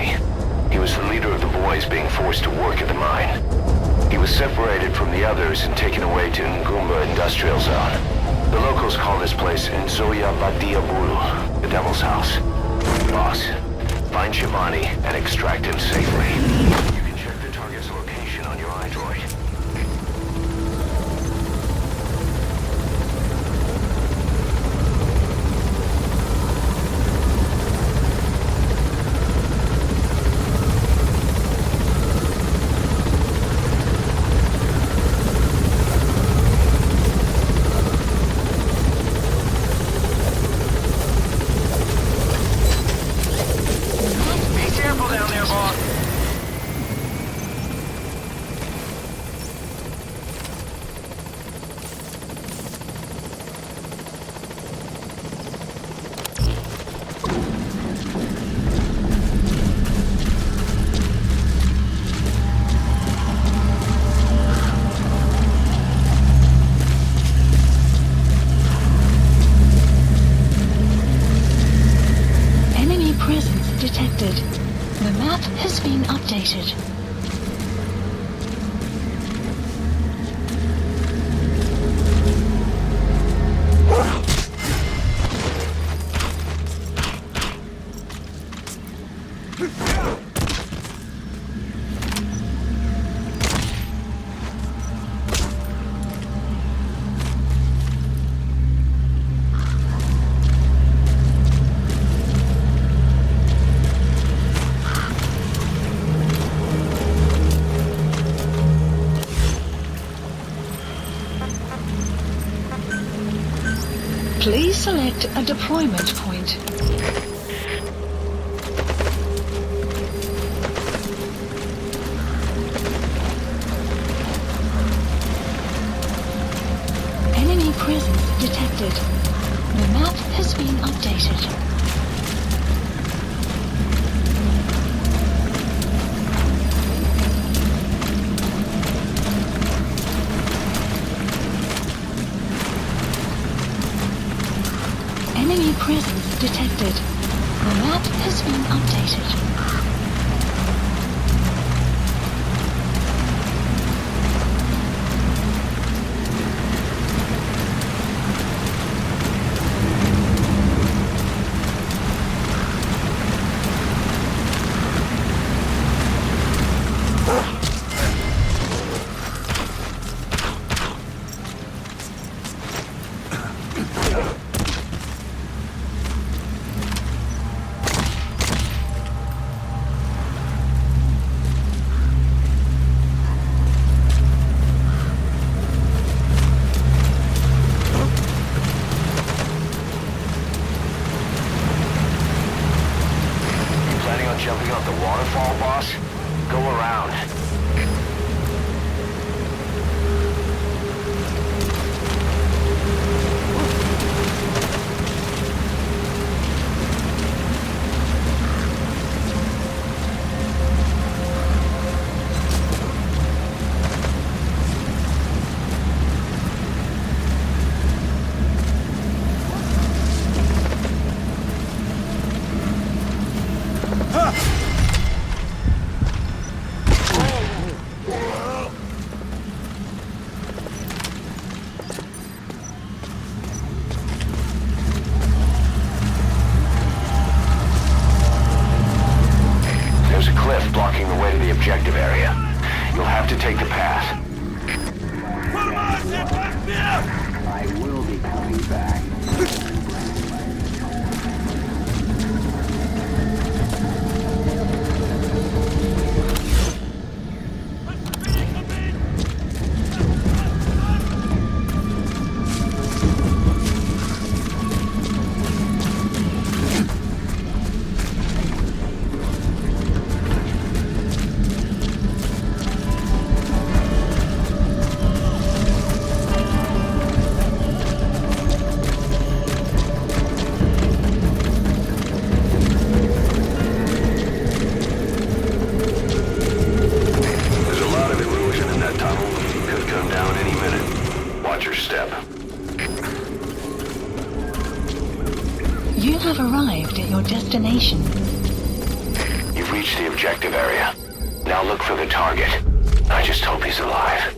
enemy. He was the leader of the boys being forced to work at the mine. He was separated from the others and taken away to Ngumba Industrial Zone. The locals call this place Nzoya Badia Bulu, the Devil's House. Boss, find Shivani and extract him safely. You can check the target's location on your iDroid. Detected. The map has been updated. Please select a deployment point. Enemy presence detected. The map has been updated. Enemy presence detected. The map has been updated. Jumping off the waterfall, boss? Go around. Blocking the way to the objective area. You'll have to take the path. I will be coming back. You have arrived at your destination. You've reached the objective area. Now look for the target. I just hope he's alive.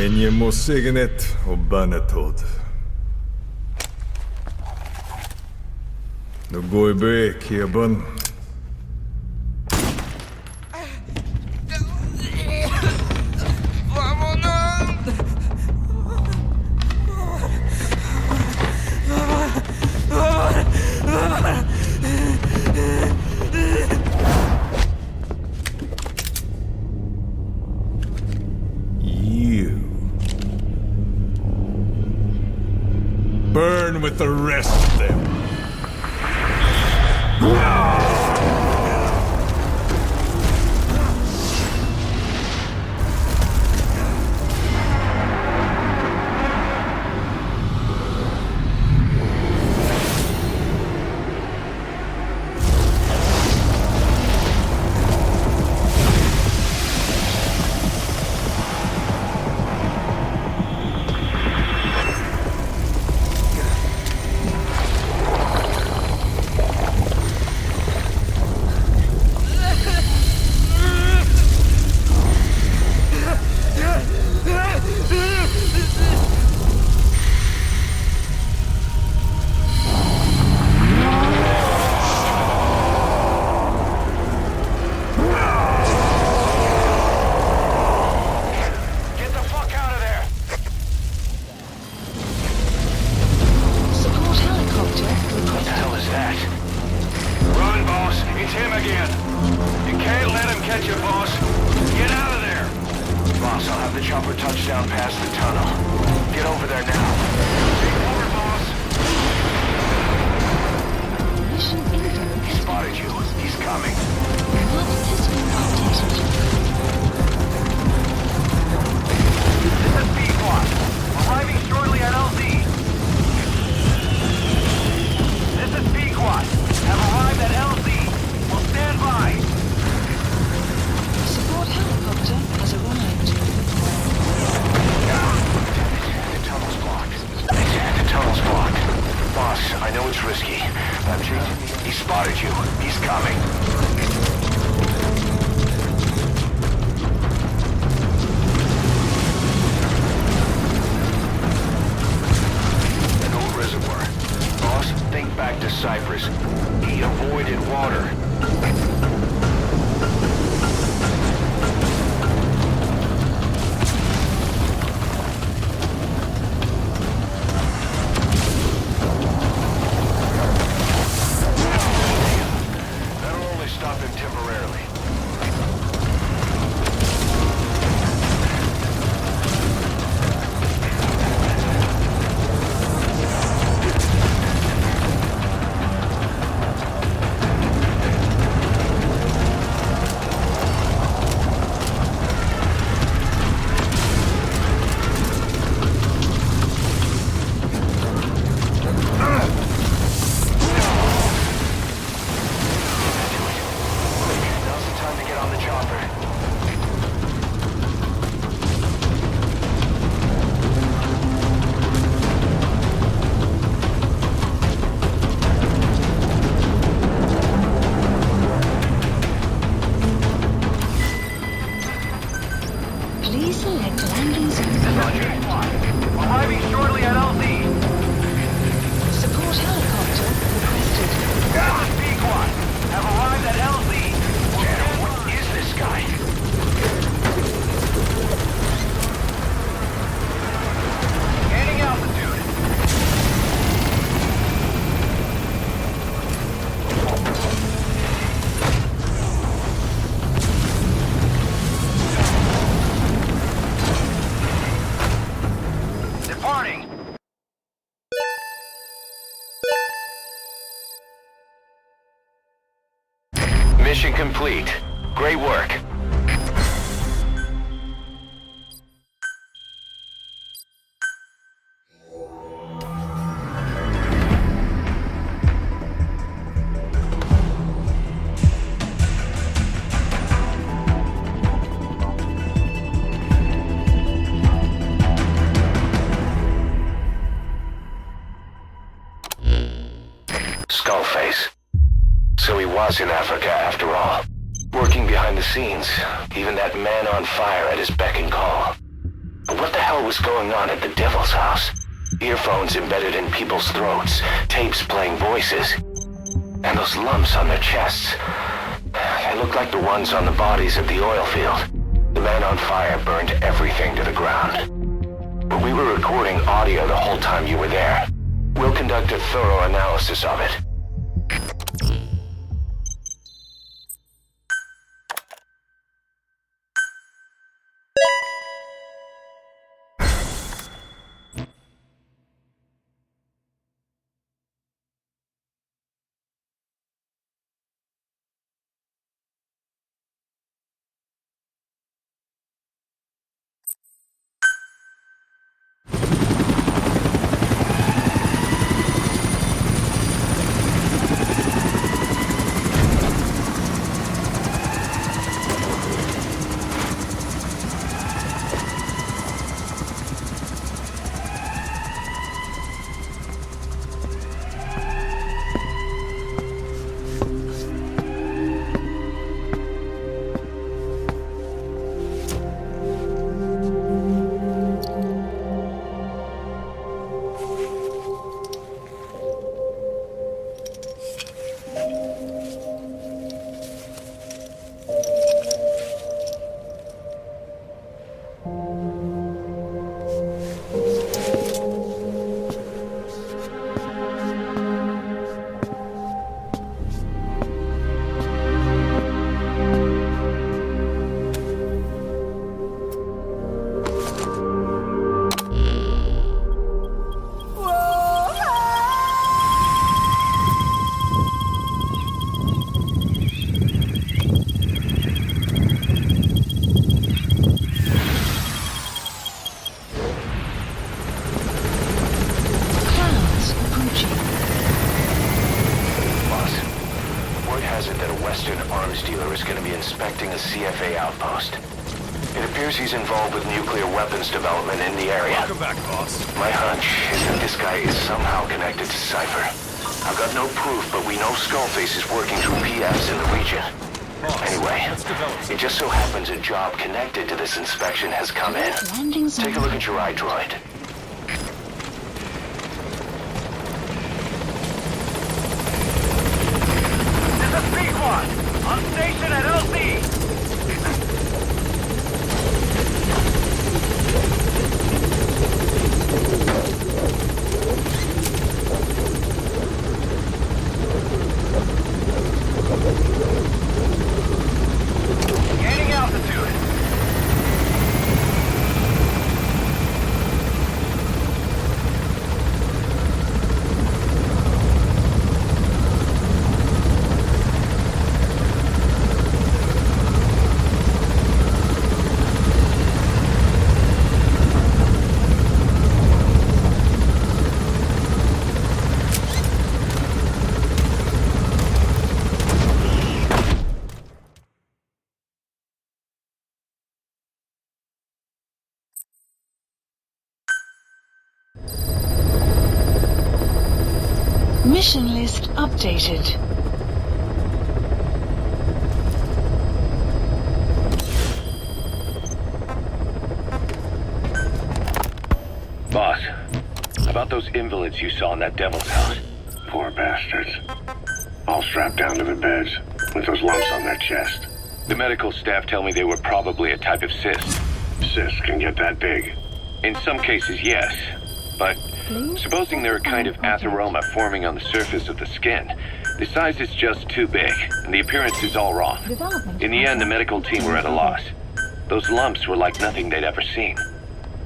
En je må signet og banetod. Nå går jeg bek, Kieban. with the rest of them. Mission complete. Great work. Skullface. So he was in Africa after all. Working behind the scenes. Even that man on fire at his beck and call. But what the hell was going on at the Devil's house? Earphones embedded in people's throats. Tapes playing voices. And those lumps on their chests. They looked like the ones on the bodies at the oil field. The man on fire burned everything to the ground. But we were recording audio the whole time you were there. We'll conduct a thorough analysis of it. to be inspecting a CFA outpost. It appears he's involved with nuclear weapons development in the area. Welcome back, boss. My hunch is that this guy is somehow connected to Cypher. I've got no proof, but we know Skullface is working through PFs in the region. Boss, Anyway, let's develop it just so happens a job connected to this inspection has come in. Landing zone. Take a look at your iDroid. This is P1, on station at LZ. Gaining altitude. Mission list updated. Boss, about those invalids you saw in that devil's house. Poor bastards. All strapped down to the beds, with those lumps on their chest. The medical staff tell me they were probably a type of cyst. Cysts can get that big. In some cases, yes. But supposing they're a kind of atheroma forming on the surface of the skin, the size is just too big, and the appearance is all wrong. In the end, the medical team were at a loss. Those lumps were like nothing they'd ever seen.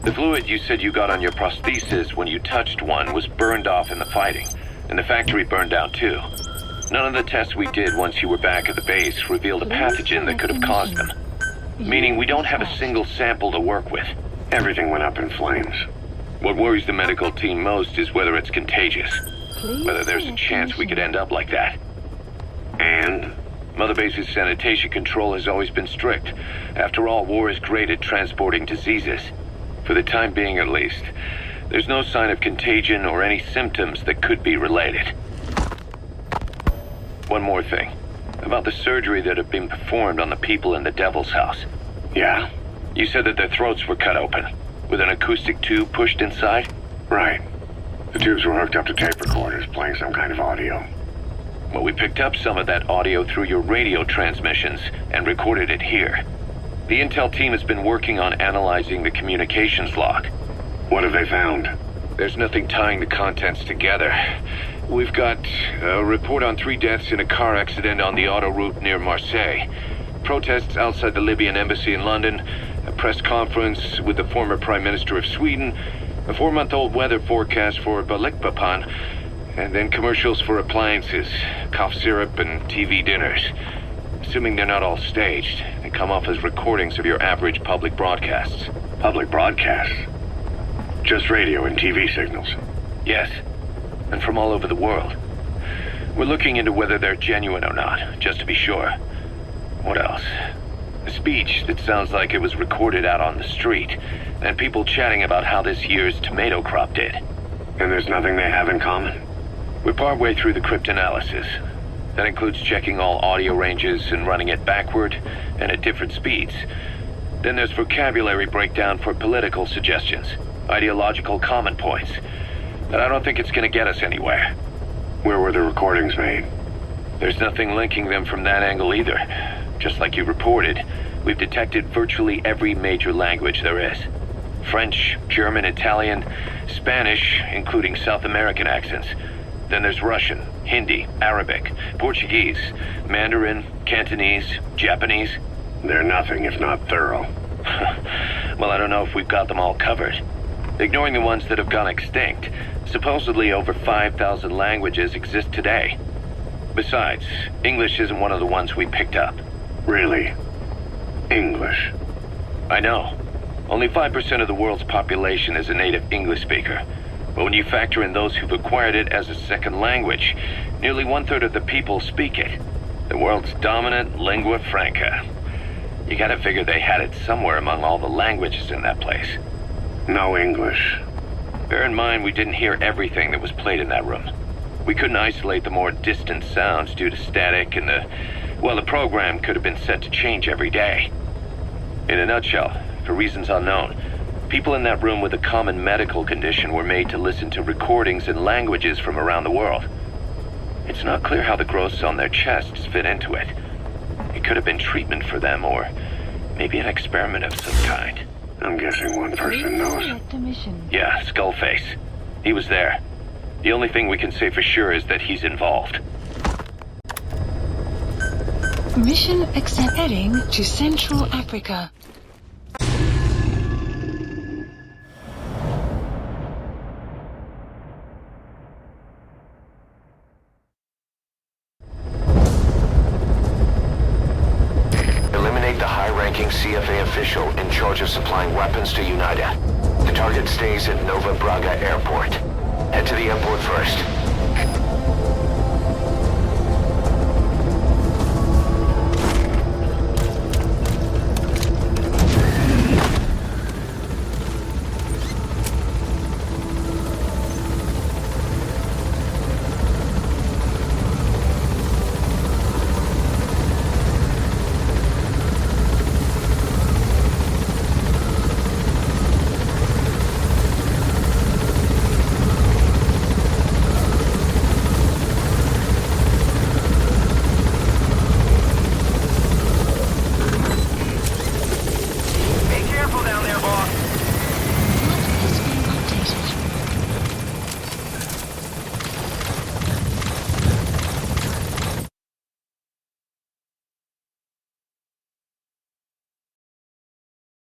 The fluid you said you got on your prosthesis when you touched one was burned off in the fighting, and the factory burned down too. None of the tests we did once you were back at the base revealed a pathogen that could have caused them. Meaning we don't have a single sample to work with. Everything went up in flames. What worries the medical team most is whether it's contagious. Whether there's a chance we could end up like that. And? Mother Base's sanitation control has always been strict. After all, war is great at transporting diseases. For the time being, at least. There's no sign of contagion or any symptoms that could be related. One more thing. About the surgery that had been performed on the people in the Devil's House. Yeah, You said that their throats were cut open, with an acoustic tube pushed inside? right. The tubes were hooked up to tape recorders, playing some kind of audio. Well, we picked up some of that audio through your radio transmissions and recorded it here. The intel team has been working on analyzing the communications log. What have they found? There's nothing tying the contents together. We've got a report on 3 deaths in a car accident on the auto route near Marseille. Protests outside the Libyan embassy in London. A press conference with the former Prime Minister of Sweden. A 4-month-old weather forecast for Balikpapan. And then commercials for appliances, cough syrup, and TV dinners. Assuming they're not all staged, they come off as recordings of your average public broadcasts. Public broadcasts? Just radio and TV signals? Yes, and from all over the world. We're looking into whether they're genuine or not, just to be sure. What else? A speech that sounds like it was recorded out on the street, and people chatting about how this year's tomato crop did. And there's nothing they have in common? We're partway through the cryptanalysis. That includes checking all audio ranges and running it backward and at different speeds. Then there's vocabulary breakdown for political suggestions, ideological common points. But I don't think it's going to get us anywhere. Where were the recordings made? There's nothing linking them from that angle either. Just like you reported, we've detected virtually every major language there is. French, German, Italian, Spanish, including South American accents. Then there's Russian, Hindi, Arabic, Portuguese, Mandarin, Cantonese, Japanese. They're nothing if not thorough. Well, I don't know if we've got them all covered. Ignoring the ones that have gone extinct, supposedly over 5,000 languages exist today. Besides, English isn't one of the ones we picked up. Really? English? I know. Only 5% of the world's population is a native English speaker. But when you factor in those who've acquired it as a second language, nearly 1/3 of the people speak it. The world's dominant lingua franca. You gotta figure they had it somewhere among all the languages in that place. No English. Bear in mind, we didn't hear everything that was played in that room. We couldn't isolate the more distant sounds due to static, and the program could have been set to change every day. In a nutshell, for reasons unknown, people in that room with a common medical condition were made to listen to recordings in languages from around the world. It's not clear how the growths on their chests fit into it. It could have been treatment for them, or maybe an experiment of some kind. I'm guessing one person knows. Select a mission. Yeah, Skullface. He was there. The only thing we can say for sure is that he's involved. Mission accept. Heading to Central Africa. Eliminate the high-ranking CFA official in charge of supplying weapons to UNITA. The target stays at Nova Braga Airport. Head to the airport first.